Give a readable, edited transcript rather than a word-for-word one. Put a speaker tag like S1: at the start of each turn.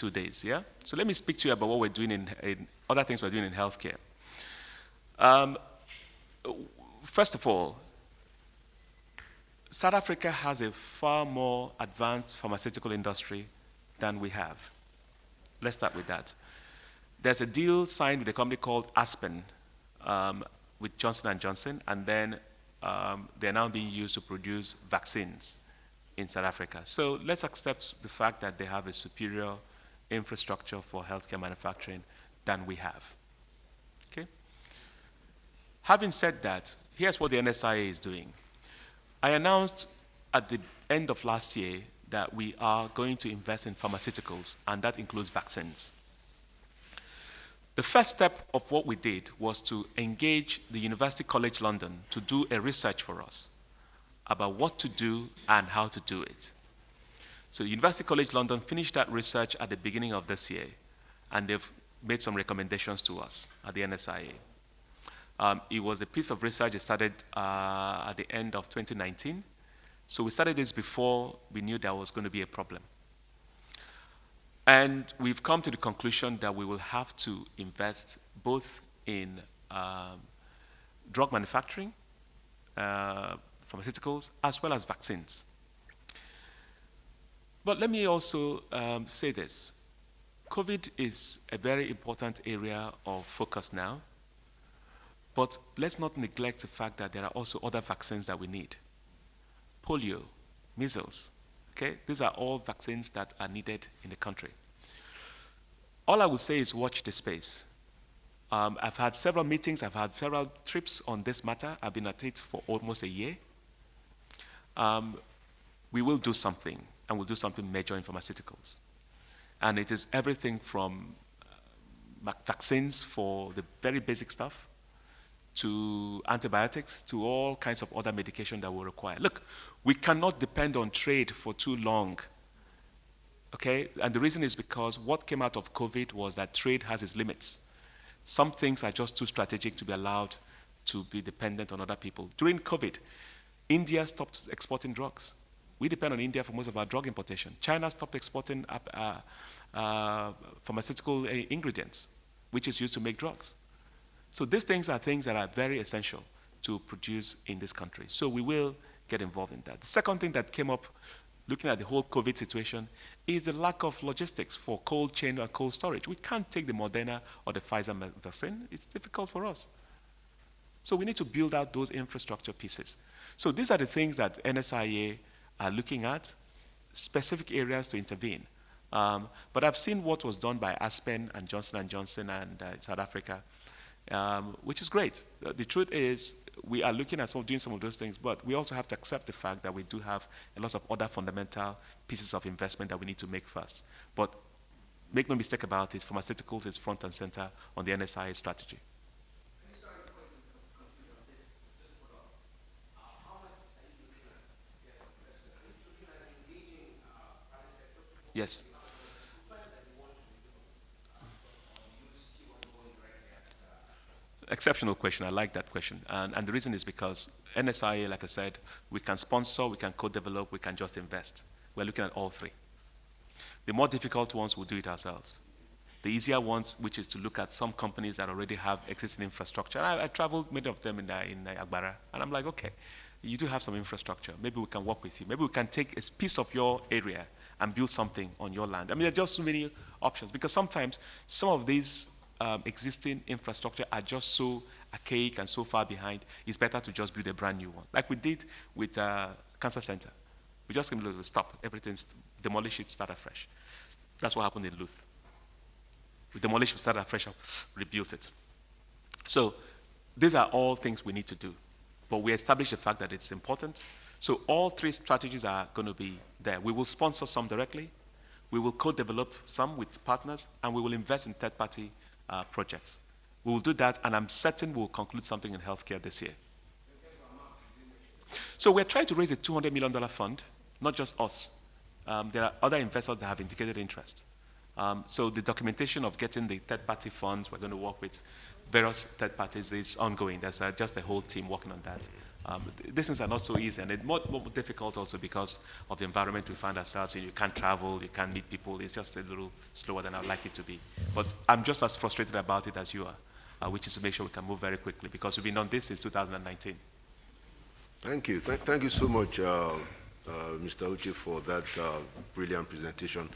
S1: 2 days, yeah? So let me speak to you about what we're doing in other things we're doing in healthcare. First of all, South Africa has a far more advanced pharmaceutical industry than we have. Let's start with that. There's a deal signed with a company called Aspen with Johnson & Johnson, and then they're now being used to produce vaccines in South Africa. So let's accept the fact that they have a superior infrastructure for healthcare manufacturing than we have. Okay? Having said that, here's what the NSIA is doing. I announced at the end of last year that we are going to invest in pharmaceuticals, and that includes vaccines. The first step of what we did was to engage the University College London to do a research for us about what to do and how to do it. So University College London finished that research at the beginning of this year, and they've made some recommendations to us at the NSIA. It was a piece of research that started at the end of 2019. So we started this before we knew there was going to be a problem. And we've come to the conclusion that we will have to invest both in drug manufacturing, pharmaceuticals, as well as vaccines. But let me also say this. COVID is a very important area of focus now. But let's not neglect the fact that there are also other vaccines that we need. Polio, measles, okay? These are all vaccines that are needed in the country. All I would say is watch the space. I've had several meetings, I've had several trips on this matter. I've been at it for almost a year. We will do something, and we'll do something major in pharmaceuticals. And it is everything from vaccines for the very basic stuff, to antibiotics, to all kinds of other medication that will require. Look, we cannot depend on trade for too long, okay? And the reason is because what came out of COVID was that trade has its limits. Some things are just too strategic to be allowed to be dependent on other people. During COVID, India stopped exporting drugs. We depend on India for most of our drug importation. China stopped exporting pharmaceutical ingredients, which is used to make drugs. So these things are things that are very essential to produce in this country. So we will get involved in that. The second thing that came up, looking at the whole COVID situation, is the lack of logistics for cold chain or cold storage. We can't take the Moderna or the Pfizer vaccine. It's difficult for us. So we need to build out those infrastructure pieces. So these are the things that NSIA are looking at, specific areas to intervene. But I've seen what was done by Aspen and Johnson & Johnson and South Africa, which is great. The truth is, we are looking at doing some of those things, but we also have to accept the fact that we do have a lot of other fundamental pieces of investment that we need to make first. But make no mistake about it, pharmaceuticals is front and center on the NSIA strategy. Yes. Exceptional question. I like that question. And the reason is because NSIA, like I said, we can sponsor, we can co-develop, we can just invest. We're looking at all three. The more difficult ones, we'll do it ourselves. The easier ones, which is to look at some companies that already have existing infrastructure. I traveled many of them in Agbara, and I'm like, okay, you do have some infrastructure. Maybe we can work with you. Maybe we can take a piece of your area and build something on your land. I mean, there are just so many options, because sometimes some of these existing infrastructure are just so archaic and so far behind. It's better to just build a brand new one, like we did with Cancer Center. We just came to stop everything, demolish it, start afresh. That's what happened in Luth. We demolished, we started afresh, rebuilt it. So these are all things we need to do, but we established the fact that it's important. So all three strategies are going to be there. We will sponsor some directly, we will co-develop some with partners, and we will invest in third-party projects. We will do that, and I'm certain we'll conclude something in healthcare this year. So we're trying to raise a $200 million fund, not just us. There are other investors that have indicated interest. So the documentation of getting the third-party funds, we're going to work with various third parties, is ongoing. There's just a whole team working on that. These things are not so easy, and it's more difficult also because of the environment we find ourselves in. You can't travel, you can't meet people. It's just a little slower than I'd like it to be. But I'm just as frustrated about it as you are, which is to make sure we can move very quickly, because we've been on this since 2019.
S2: Thank you. Thank you so much, Mr. Uche, for that brilliant presentation.